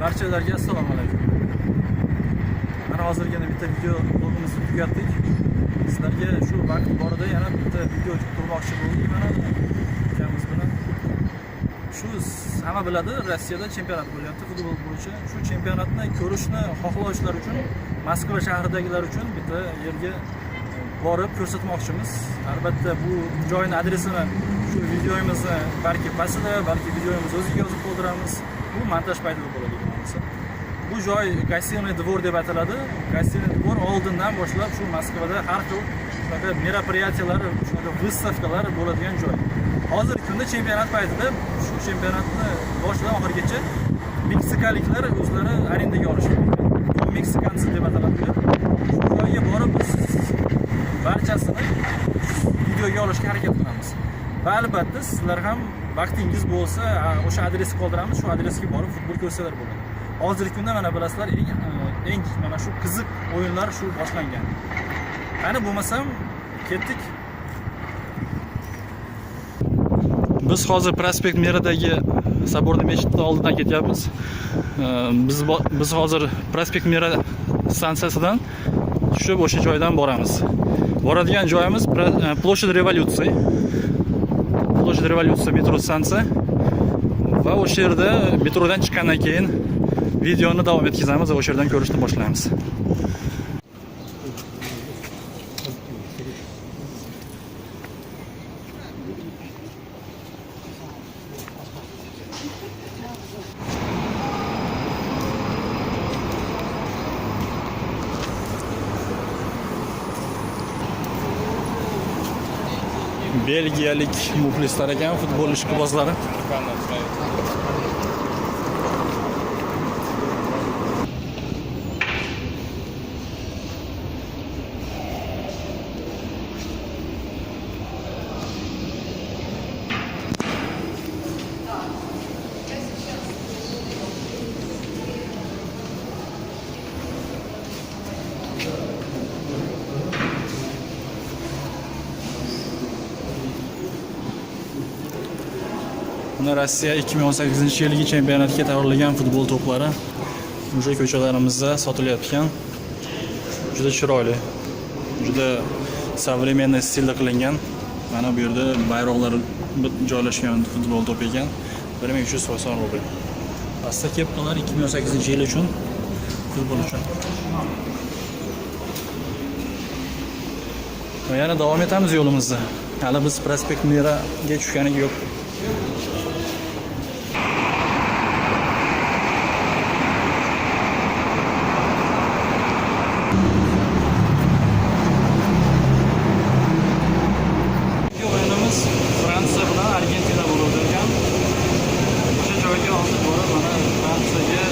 Barchalarga assalomu alaykum. Mana hozirgina bitta video blogimizni tugatdik. Sizlarga shu vaqt borida yana bitta video qilmoqchi bo'ldik. Mana ukamiz bilan. Shu hamma biladi, Rossiyada chempionat bo'lyapti futbol bo'yicha. Shu chempionatni ko'rishni xohlovchilar uchun, Moskva shahridagilar uchun bitta yerga borib ko'rsatmoqchimiz. Albatta bu joyning adresini shu videomizni balki pastda, balki videomiz o'ziga yozib qoldiramiz. Bu montaj paytida bo'ladi bo'lmasa. Bu joy Gостиный двор deb ataladi. Gостиный двор oldindan boshlab shu Moskvada har xil shunaqa meropриятиялар, shunaqa выставкалар bo'ladigan joy. Hozirgi kunda chempionat paytida shu chempionatni boshidan oxirigacha meksikaliklar o'zlari arendaga olishadi. Bu meksikanцы deb ataladi. Shu joyga borib biz barchasini videoga olishga harakat qilamiz. Va albatta sizlar ham vaqtingiz bo'lsa, o'sha adresga qoldiramiz, shu adresga borib futbol ko'rsalar bo'ladi. Hozirgi kunda mana bilasizlar, eng mana shu qiziq o'yinlar shu boshlangan. Qani bo'lmasam ketdik. Biz hozir Prospekt Miradagi Saborniy mechitning oldidan ketyapmiz. Biz hozir Prospekt Mira stansiyasidan tushib o'sha joydan boramiz. Boradigan joyimiz Ploshad Revolyutsiya. Ploshad Revolyutsiya metro stansiya. Va o'sha yerda metrodan chiqqandan keyin videoni davom etkazamiz va o'sha yerdan ko'rishni boshlaymiz. Belgiyalik muxlislar ekan, futbol ishqibozlari. Rossiya 2018-yilgi chempionatga tayyorlagan futbol to'plari o'sha ko'chalarimizda sotilayotgan. Juda chiroyli, juda современный stilda qilingan. Mana bu yerda bayroqlar joylashgan futbol to'pi ekan. 1380 rubl. Pastda kepkalar 2018-yil uchun futbol uchun. Va yana davom etamiz yo'limizda. Hali biz Prospekt Miraga tushganik yo'q. Fransiya bilan Argentina bo'lib o'tgan. O'sha joyga hozir borib, mana Fransiyaga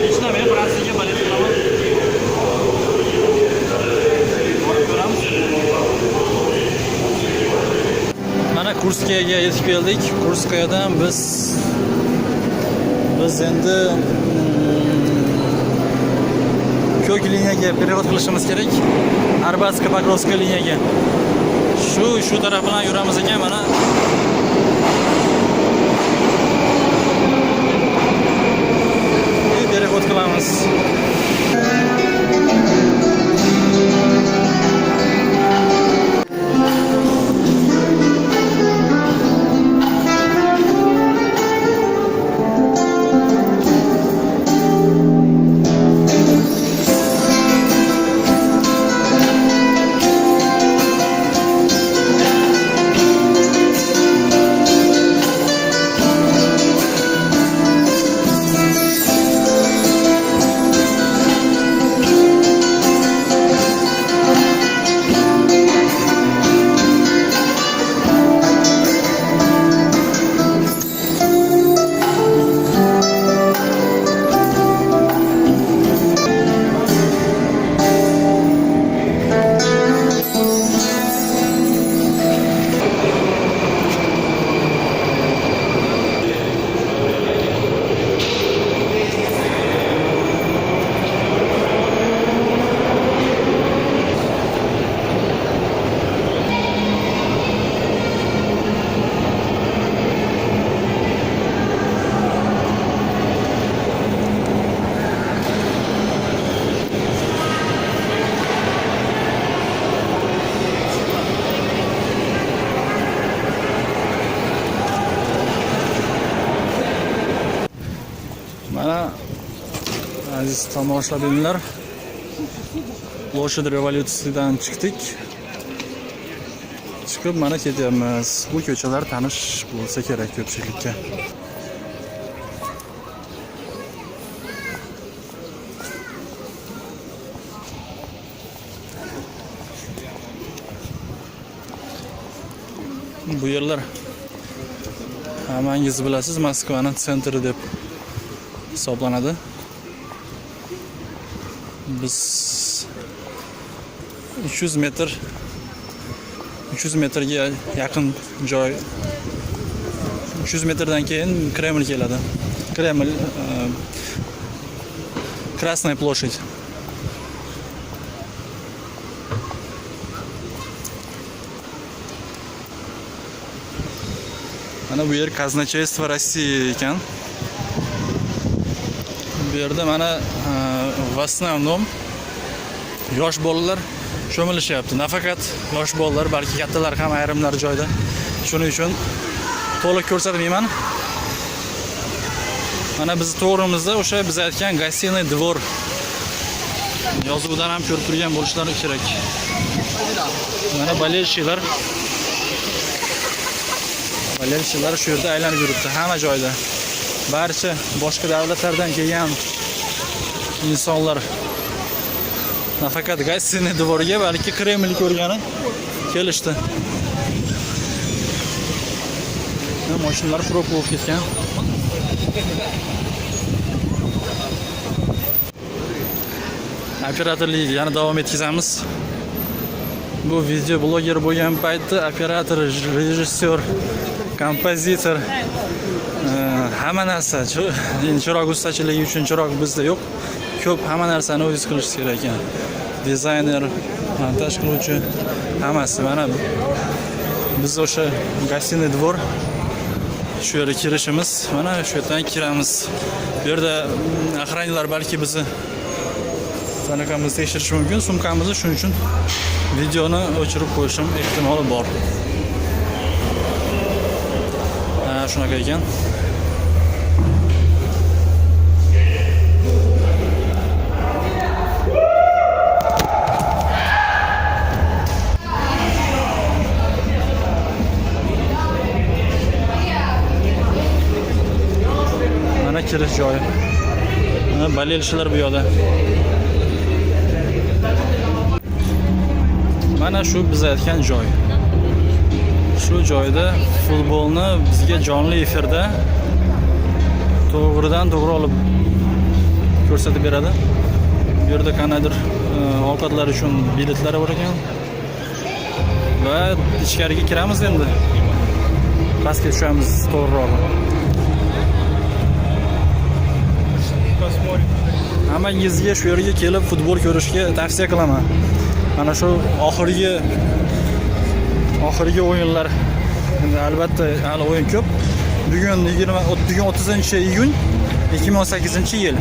hech nima Fransiyaga balet qilaman. Borib ko'ramiz. Mana Kurskayaga yetib keldik. Kurskayadan biz endi ko'k liniyaga переход qilishimiz kerak. Arbatsko-Pokrovskiy liniyaga. Shu taraf bilan yuramiz ekan, mana переход qilamiz. Aziz tomoshabinlar, Ploshad revolyutsiyasidan chiqdik. Chiqib mana ketyapmiz. Bu ko'chalar tanish bo'lsa kerak ko'pchilikka. Bu yerlar hammangiz bilasiz, Moskvaning sentri deb hisoblanadi. Biz 300 metrga yaqin joy, 300 metrdan keyin Kreml keladi. Kreml, Krasnaya ploshad. Mana bu yer Казначейство России ekan. Bu yerda mana в основном yosh bolalar cho'milishyapti. Nafaqat yosh bolalar, balki kattalar ham ayrimlar joyda. Shuning uchun to'liq ko'rsatmayman. Mana biz to'g'rimizda o'sha biz aytgan Гостиный двор yozuvidan ham ko'rib turgan bo'lishlari kerak. Mana bolельщиклар shu yerda aylanib yuribdi, hamma joyda. Barcha boshqa davlatlardan kelgan insonlar nafaqat Гостиный dvorga, balki Kreml ko'rgani kelishdi. Mashinalar purib bo'lib ketgan. Operatorlik yana davom etkazamiz. Bu video bloger bo'lgan paytda operator, rejissyor, kompozitor, hamma narsa, chiroq ustachiligi uchun chiroq bizda yo'q. Ko'p hamma narsani o'zingiz qilishingiz kerak ekan. Dizayner, montaj qiluvchi, hammasi. Mana biz o'sha Гостиный двор shu yerga kirishimiz, mana shu yerdan kiramiz. Bu yerda охранnilar balki bizni sanaqamizni tekshirishi mumkin, sumkamizni, shuning uchun videoni o'chirib qo'yishim ehtimoli bor. Shunaqa ekan. Mana kirish joyi. Mana bolельщиклар bu yoqda. Mana shu biz aytgan joy. Shu joyda futbolni bizga jonli efirda to'g'ridan to'g'ri olib ko'rsatib beradi. Bu yerda qanaqadir ovqatlar uchun biletlar bor ekan. Va ichkariga kiramiz endi. Pastga tushamiz to'g'riroq. Hammangizga shu yerga kelib futbol ko'rishga tavsiya qilaman. Mana shu oxirgi o'yinlar, albatta hali o'yin ko'p. Bugun 30-iyun 2018-yil.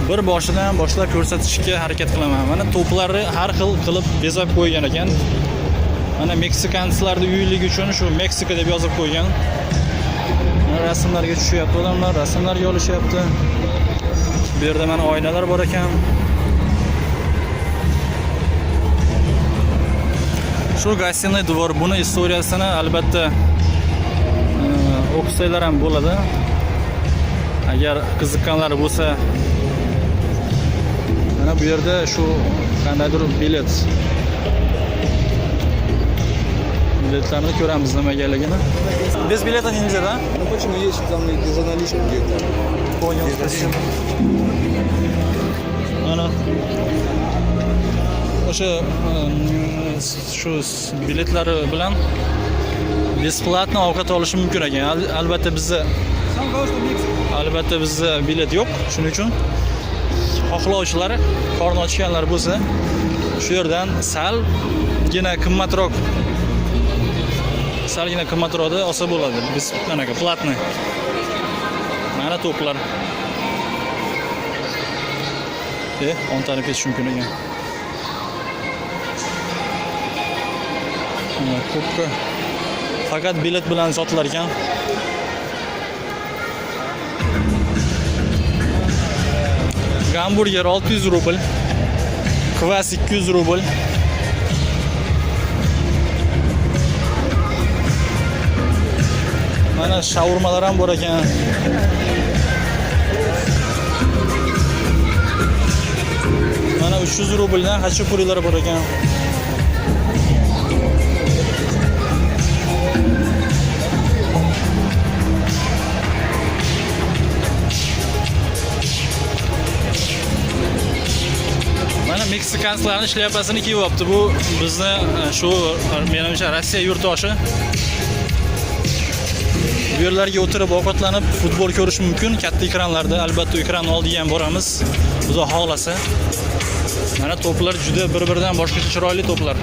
Bir boshidan boshlab ko'rsatishga harakat qilaman. Mana to'plarni har xil qilib bezab qo'ygan ekan. Mana meksikanslarning uyligi uchun shu Meksika deb yozib qo'ygan. Rasmlarga tushyapti odamlar, rasmlarga olishyapti. Bu yerda mana oynalar bor ekan. Shu Гостиный двор, buni istoriyasini albatta o'qisanglar ham bo'ladi. Agar qiziqqanlar bo'lsa, mana bu yerda shu qandaydir biletlarni ko'ramiz nimagaligini. Без билета nельзя, да? Ну почему есть там за наличку где-то? Понял, спасибо. Ana o'sha shu biletlari bilan besplatno ovqat olish mumkin ekan. Albatta bizda bilet yo'q. Shuning uchun xohlovchilar, qorni ochganlar bo'lsa, shu yerdan salgina qimmatroqda olsa bo'ladi. Biz anaqa platni. Mana to'plar. Ontanib ketish mumkin ekan. Kubka faqat bilet bilan sotilar ekan. Gamburger 600 rubl. Kvas 200 rubl. Mana shaurmalar ham bor ekan. Mana 300 rubldan hachapurilar bor ekan. Mana meksikanslarning shlyapasini kiyibdi. Bu bizni shu menimcha Rossiya yurtdoshi. Bu yerlarga o'tirib ovqatlanib futbol ko'rish mumkin katta ekranlarda. Albatta ekran oldiga ham boramiz. Xudo xohlasa. Mana to'plar juda bir-biridan boshqacha chiroyli to'plar.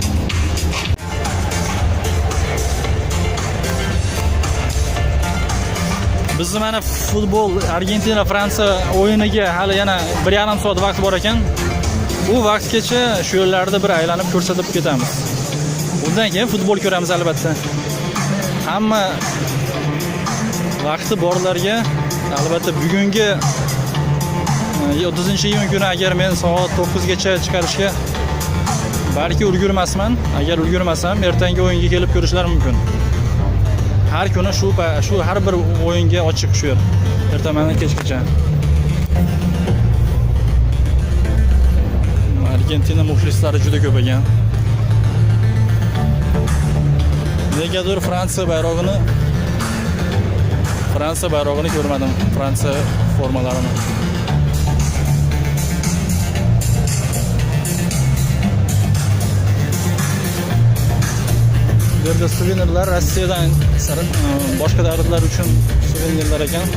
Bizni mana futbol Argentina Fransiya o'yiniga hali yana 1,5 soat vaqt bor ekan. Bu vaqtgacha shu yerlarda bir aylanib ko'rsatib ketamiz. Undan keyin futbol ko'ramiz albatta. Hamma vaqti borlarga albatta bugungi 30-iyun kuni agar men soat 9 gacha chiqarishga balki ulgurmasman. Agar ulgurmasam, ertangi o'yinga kelib ko'rishlar mumkin. Har kuni shu har bir o'yinga ochiq shu yer. Ertaman kechgacha. Argentina muxlislari juda ko'p ekan. Negadir Fransiya bayrog'ini ko'rmadim. Fransiya formalarini. Bu yerda suvenirlar Rossiyadan boshqa davlatlar uchun suvenirlar ekan.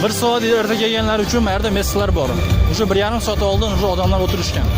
Bir soat erta kelganlar uchun bu yerda messalar bor. O'sha 1,5 soat oldin o'sha odamlar o'tirishgan.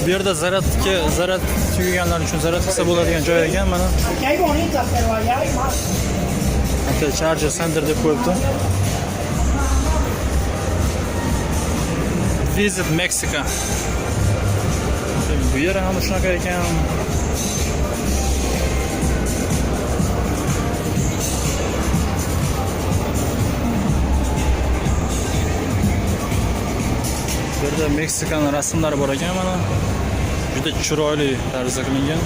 Bu yerda zarat tugaganlar uchun zarat qilsa bo'ladigan joy ekan mana. Aquí hay bonitas, pero allá hay más. Aka charger center deb qo'yibdi. Visit Mexico. Bu yer ham shunaqa ekan. Bu yerda Meksikan rasmlari bor ekan mana. Juda chiroyli tarzda qilingan.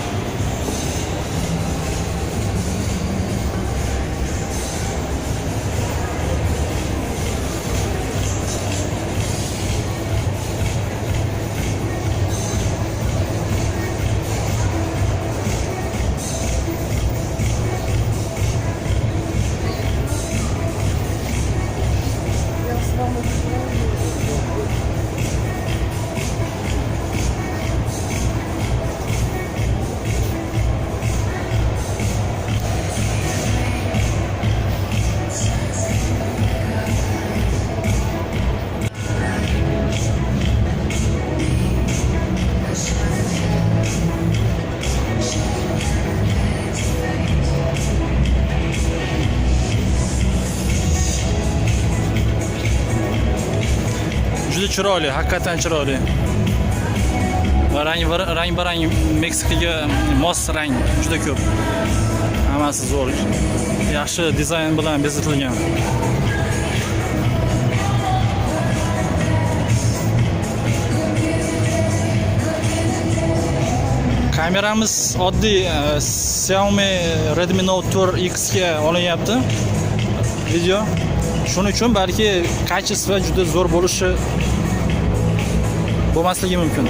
chiroyli, haqiqatan chiroyli. Va rang-barang Meksikaga mos rang juda ko'p. Hammasi zo'r. Yaxshi dizayn bilan bezatilgan. Kameramiz oddiy Xiaomi Redmi Note 4X ga olinyapti video. Shuning uchun balki kачество juda zo'r bo'lmasligi mumkin.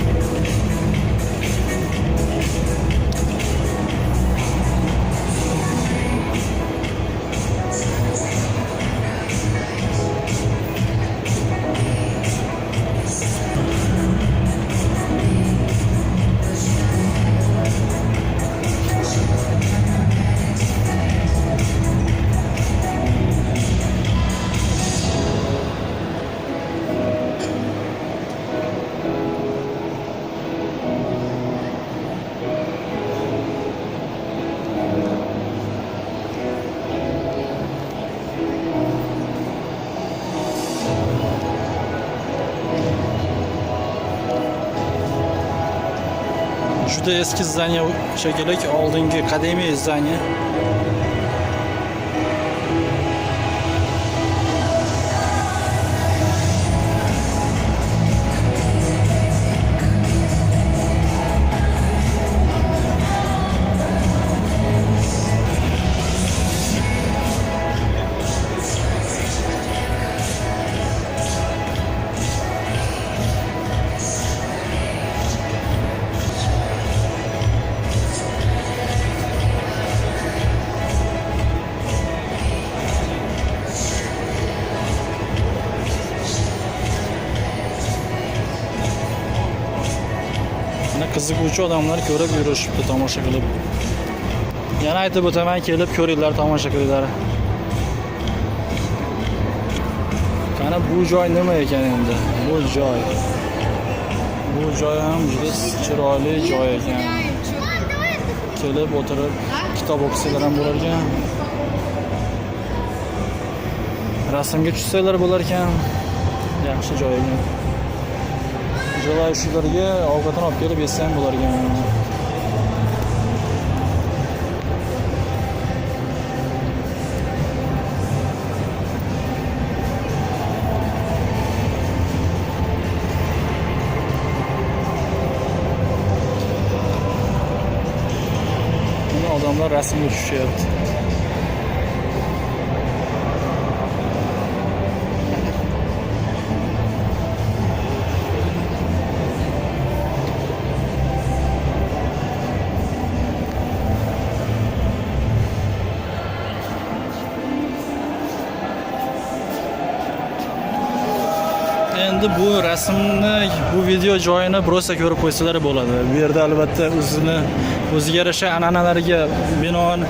Juda eski zdaniya shekilli, oldingi qadimiy zdaniya. Qiziquvchi odamlar ko'rib yurishibdi, tomosha qilib. Yana aytib o'taman, kelib ko'ringlar, tomosha qilinglar. Qani bu joy nima ekan endi? Bu joy ham juda chiroyli joy ekan. Kelib o'tirib kitob o'qisanglar ham bo'lar ekan. Rasmga tushsanglar bo'lar ekan. Yaxshi joy ekan. Jo'lay shularga ovqatini olib kelib yesa ham bo'lar ekan. Buni odamlar rasmga tushyapti. Endi bu rasmni, bu video joyini birosa ko'rib qo'ysalar bo'ladi. Bu yerda albatta o'ziga yarasha an'analariga binoan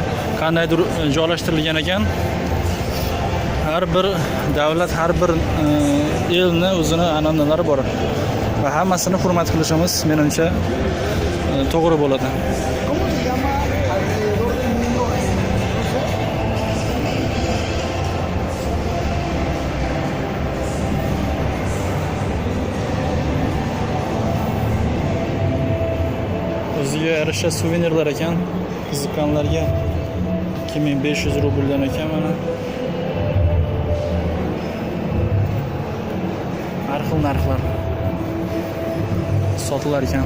qandaydir joylashtirilgan ekan. Har bir davlat, har bir elni o'zini an'analari bor. Va hammasini hurmat qilishimiz menimcha to'g'ri bo'ladi. O'ziga yarasha suvenirlar ekan, qiziqqanlarga 2500 rubldan ekan mana. Har xil narxlar sotilar ekan.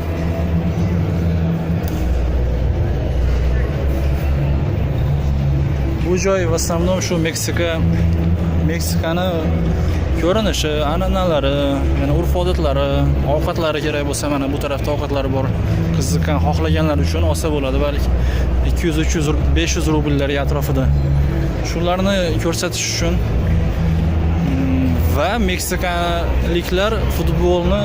Bu joy в основном shu Meksikani ko'rinishi, an'analari, yana urf-odatlari, ovqatlari kerak bo'lsa mana bu tarafda ovqatlari bor. Qiziqqan, xohlaganlar uchun olsa bo'ladi, balki 200, 300, 500 rubllar atrofida. Shularni ko'rsatish uchun va meksikaliklar futbolni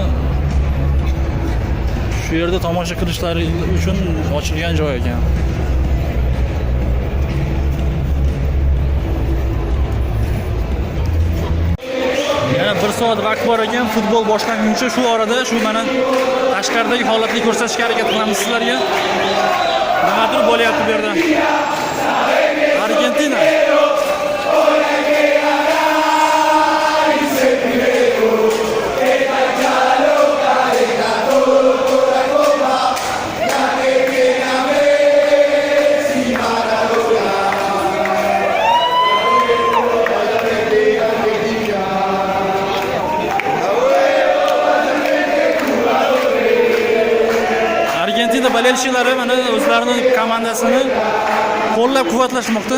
shu yerda tomosha qilishlari uchun ochilgan joy ekan. Yana 1 soat vaqt bor ekan, futbol boshlanguncha shu orada shu mana tashqaridagi holatni ko'rsatishga harakat qilamiz sizlarga. Nimadir bo'lyapti bu yerda. Argentina. bolelshilari mana o'zlarining komandasini qo'llab-quvvatlashmoqda.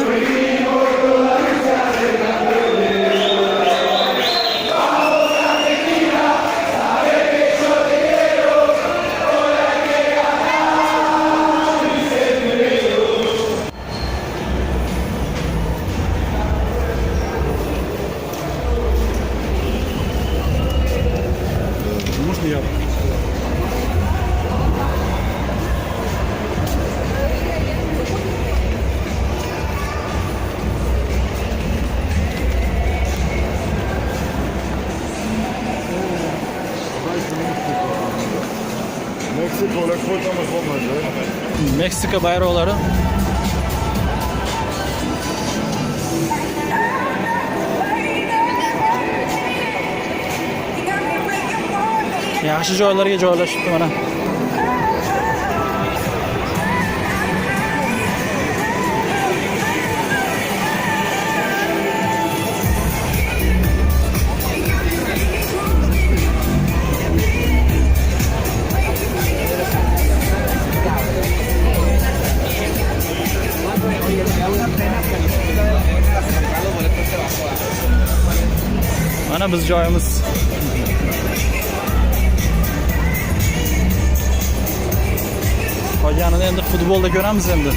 Можно я? Meksiko'da ko'rtamiz bo'lmaydi. Meksika bayroqlari. Yaxshi joylarga joylashibdi mana. Mana biz joyimiz. Qolganini endi futbolda ko'ramiz endi.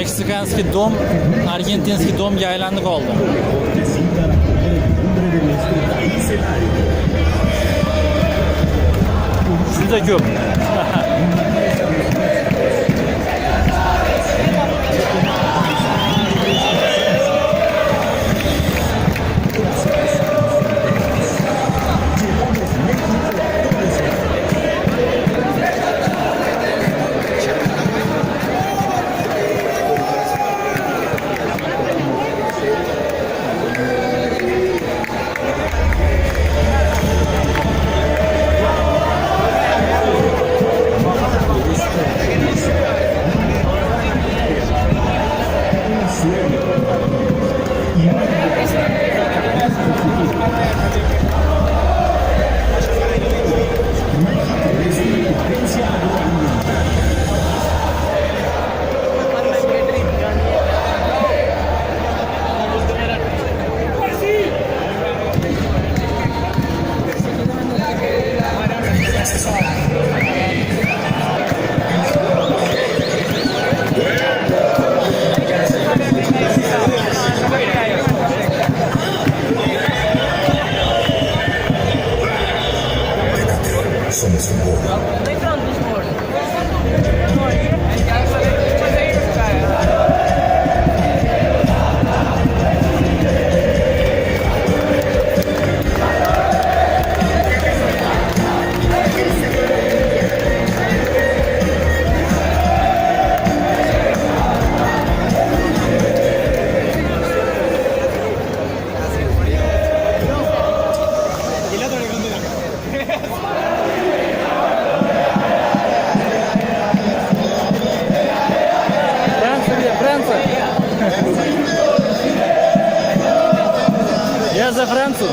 Meksikanskiy dom argentinskiy domga aylanib qoldi. Juda ko'p. Франция. Я за Францию.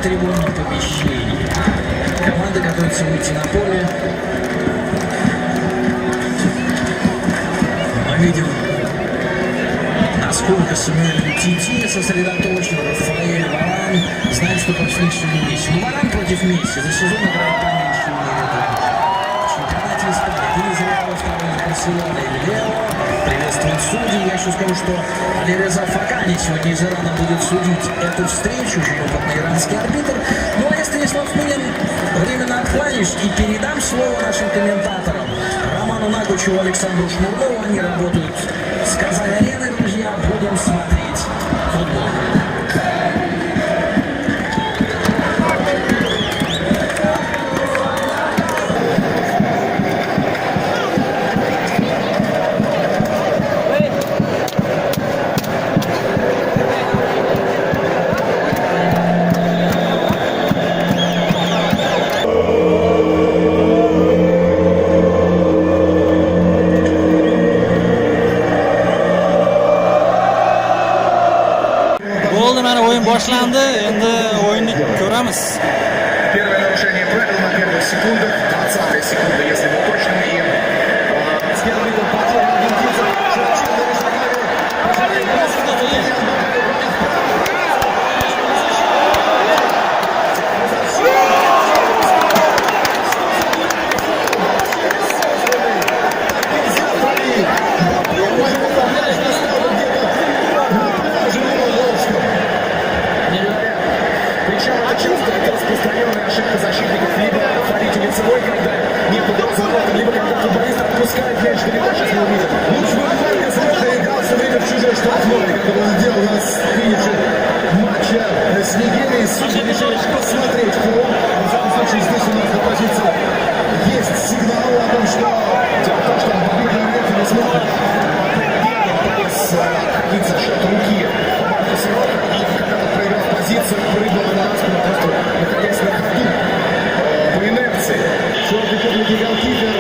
трибунных помещений. Команда готовится выйти на поле. Мы видим, насколько Самуэль Умтити сосредоточен. Рафаэль Варан знает, что против них сегодня Месси. Но Варан против Месси за сезон играет поменьше минуты. В чемпионате Испании не зря во второй Барселоны Лео приветствует судей. Я еще скажу, что Алиреза Факани сегодня из Ирана будет судить эту встречу, уже опытный иранский арбитр. Ну а я, Станислав Мунин, временно откланяюсь и передам слово нашим комментаторам. Роману Нагучеву, Александру Шнурлову. Они работают с Казань-ареной, друзья. Будем смотреть футбол. Bo'ldi, mana o'yin boshlandi. Endi o'yinni ko'ramiz. Первое нарушение правил на первых секундах, 20 секунды, если быть точным, и следовательно потеря аргентинцев. Причем это часто это распространенная ошибка защитников, либо творить лицевой, когда некуда разворотом, либо когда футболист отпускает мяч далеко, сейчас мы увидим. Лучше бы Варга Сараха играл все время в чужой штрафной, как он сделал нас в финише матча с Нигерией. Судьи решили посмотреть фол. В всяком случае, здесь у нас на позиции есть сигнал о том, что победный момент не смотрит. Первым полез находиться шот руки по Марку Сараха, и когда-то проиграв позицию, прыгнул на нас, просто находясь на ходу по инерции. Черный пятый голкипер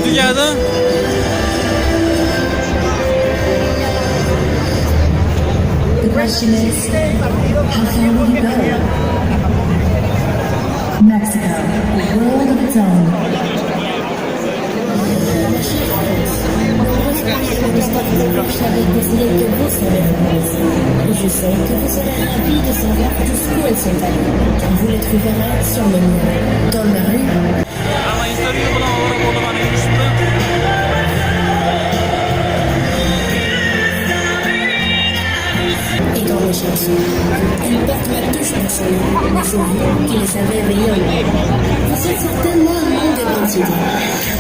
o'yin tugadi. The question is, how far will you go? Mexico, a world of its own. Et je sais que vous serez ravis de savoir jusqu'où elles sont allées. Vous les trouverez sur le mur, dans la rue. Hamma intervyu bilan ovora bo'lib mana yurishibdi. Et dans les chansons, elle porte la touche pour son nom, mais c'est vous qui les avez éveillés. Vous êtes certainement un monde de grandes idées.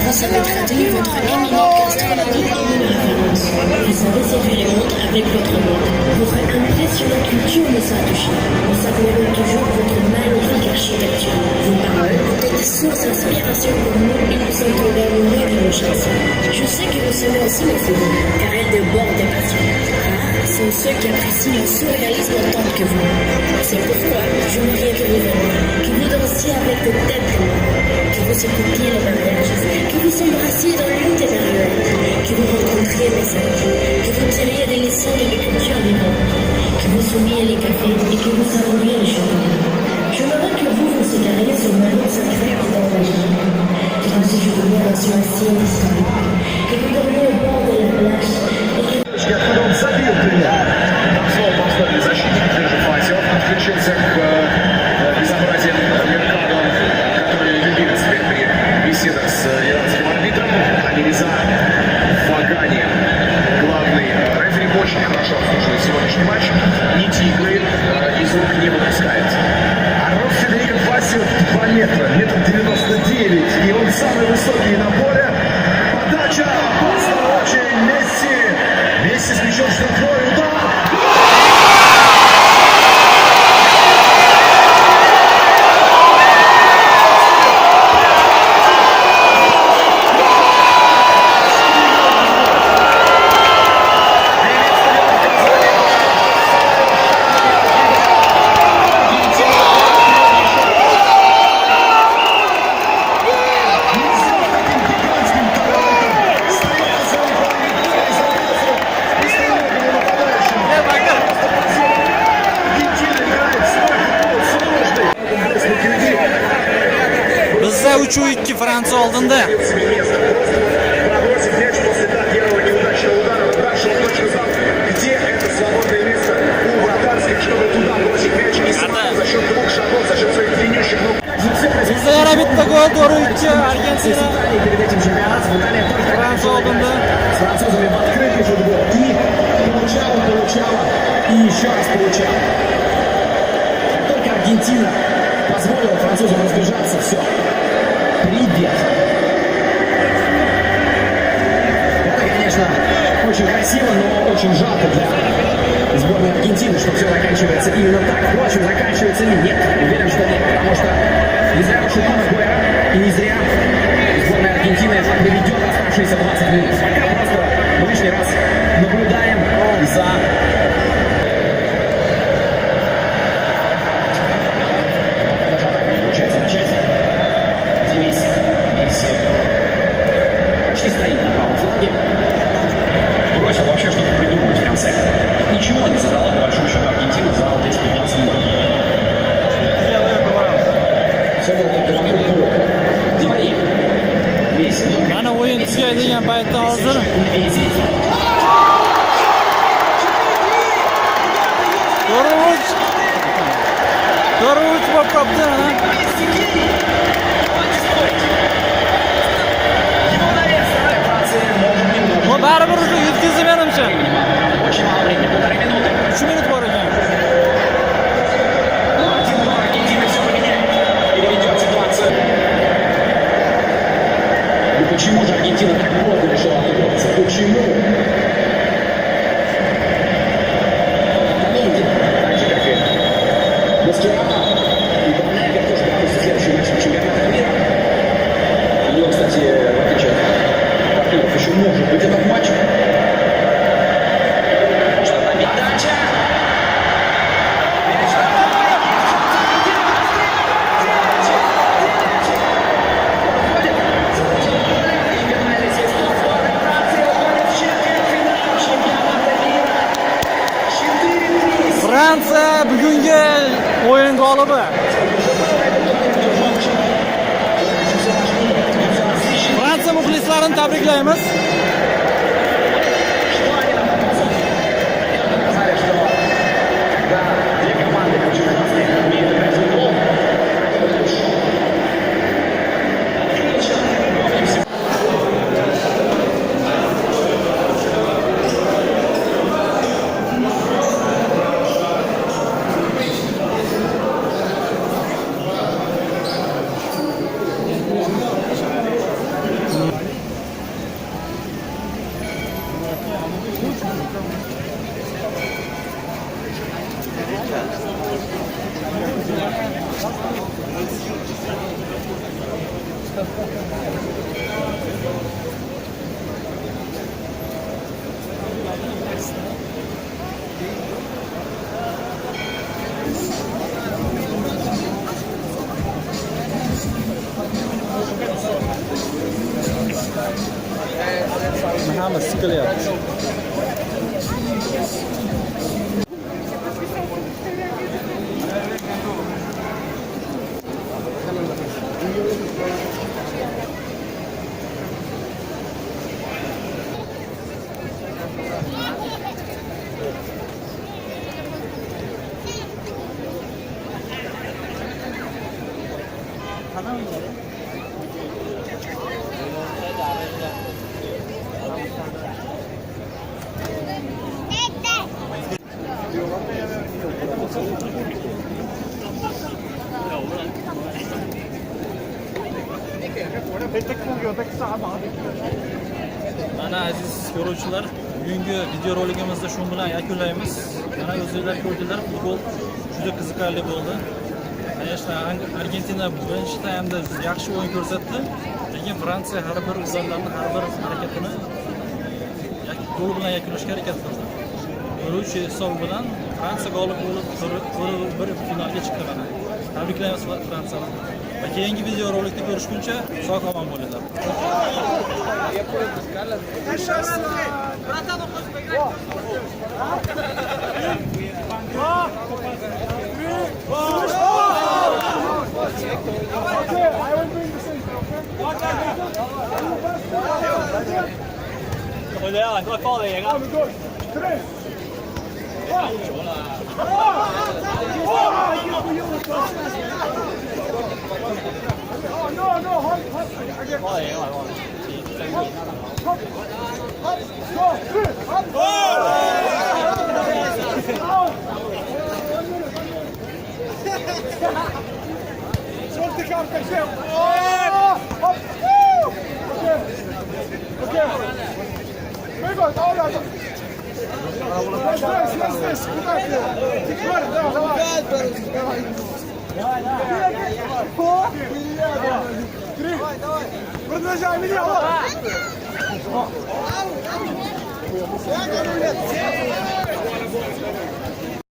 Vous savez traduire votre éminente gastronomie en une référence. Vous savez séduire les mondes avec votre monde. Votre impressionnante culture nous a touchés. Nous admirons toujours votre magnifique architecture. Vos paroles ont été source d'inspiration pour nous et nous sommes tombés amoureux de vos chansons. Je sais que vous savez aussi les filles, car elles débordent des passions. Sont ceux qui apprécient le surréalisme autant que vous. C'est pourquoi je voudrais que vous veniez, que vous dansiez avec de têtes de mort, que vous écoutiez les mariages, que vous embrassiez dans l'une des merveilles, que vous rencontriez mes amis, que vous tiriez des leçons de mes cultures vivantes, que vous fumiez les cafés et que vous savouriez les chocolats. Je voudrais que vous vous égariez sur ma route secrète dans la vie, que vous séjourniez dans une assiette historique, que vous dormiez au bord de la plage et que Откуда он забил тремя. Там снова поставили защитник, даже Фасев включился к безобразиям Меркадо, который любимец теперь при беседах с иранским арбитром. Алириза Фагани, главный рефери, очень хорошо обслуживает сегодняшний матч. Нити игры из рук не выпускает. А рост Федерико Фасио 2 метра, метр 99, и он самый высокий на поле. Подача, опасно очень, Месси. Месси с мячом штрафной удар. Bizda 3-2 Fransiya oldinda. Пробросит мяч после первого неудачного удара. Дальше он точно знал, где это свободное место у вратарской, чтобы туда бросить мяч. И смог за счет 2 шагов, за счет своих длиннющих ног. Bizda yana bitta gol, 4-2 Argentina. Перед этим чемпионат Италия только Fransiya oldinda. с французами в открытый футбол. И получала, и еще раз получала. Как только Аргентина позволила французам разбежаться, все. Привет. Это, конечно, очень красиво, но очень жалко для сборной Аргентины, что все заканчивается именно так. Впрочем, заканчивается ли? Нет. Уверен, что нет, потому что не зря пошутил Агуэро, и не зря сборная Аргентины доведет оставшиеся 20 минут. Пока просто лишний раз наблюдаем за... Получается начать. Месси почти стоит на правом фланге. Бросил вообще что-то придумать в конце. Ничего не задала, по большому счету, Аргентина за вот эти 15 минут. Все было только вокруг. Дивари. Месси. Mana o'yin tugaydigan paytda hozir To'rt bo'lib qolibdi mana. Bu baribir уже yetkazdi menimcha. Очень мало времени, 1,5 минуты. 3 minut bor ekan. 1-2, Аргентина все поменяет. Переведет ситуацию. Ну почему же Аргентина так поздно решила отыгрываться? Почему? Отметим, так же, как и Мастурама и Банегер тоже пропустят следующий матч чемпионата. g'olibi. Fransiya muxlislarini tabriklaymiz. Hamma siqilyapti. Mana aziz ko'ruvchilar, bugungi videorolikimizni shu bilan yakunlaymiz. Mana o'zingizlar ko'rdinglar, futbol juda qiziqarli bo'ldi. Конечно, Argentina birinchi taymda yaxshi o'yin ko'rsatdi, lekin Fransiya har bir uzarlarni, har bir harakatini gol bilan yakunlashga harakat qildi. Bo'luvchi hisob bilan Fransiya g'olib bo'lib bir finalga chiqdi mana. Tabriklaymiz Fransiyani. Va keyingi videorolikda ko'rishguncha sog' omon bo'linglar. Продолжай, меня!